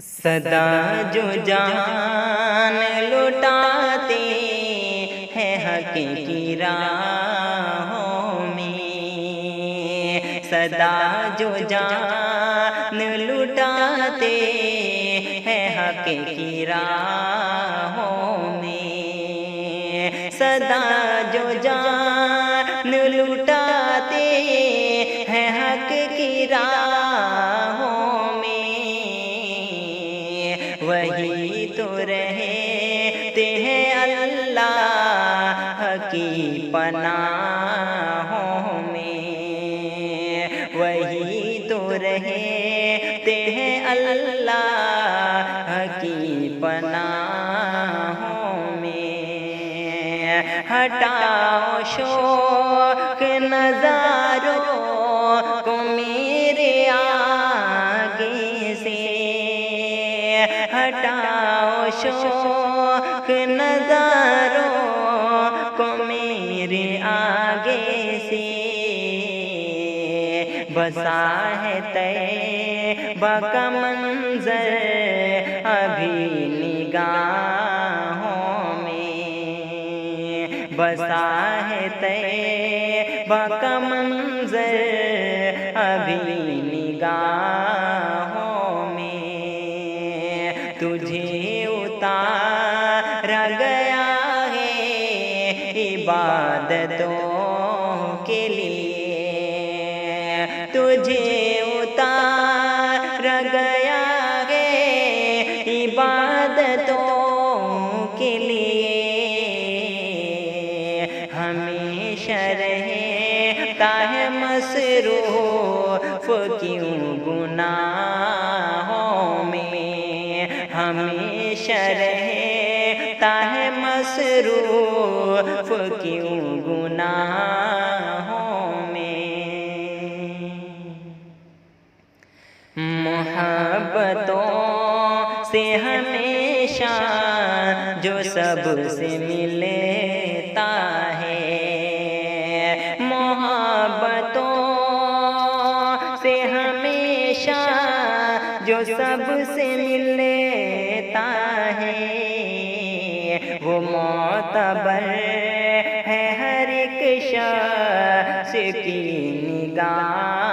सदा जो जान लुटाते हैं हक़ की राहों में, सदा जो जान लुटाते हैं हक़ की राहों में, सदा जो जान लुटाते हैं हक़ की राहों में, वही तो रहते हैं अल्लाह की पनाहों में, वही तो रहते हैं अल्लाह की पनाहों में। हटाओ शौक नज़ारों को मेरे आगे से, हटाओ शौक नज़ारों को मेरे आगे से, बसा है तैबा का मंज़र अभी निगाहों में, बसा है तैबा का मंज़र अभी निगाहों में। तुझे उतारा गया है इबादतों के लिए, तुझे उतारा गया है इबादतों के लिए, हमेशा रहता है मसरूफ़ क्यों गुनाहों में, हमेशा रहता है मसरूफ़ क्यों गुनाहों में। मोहब्बतों से हमेशा जो सबसे मिलता है, मोहब्बतों से हमेशा जो सबसे मिलता है, वो मोतबर है हर एक शख्स की निगाह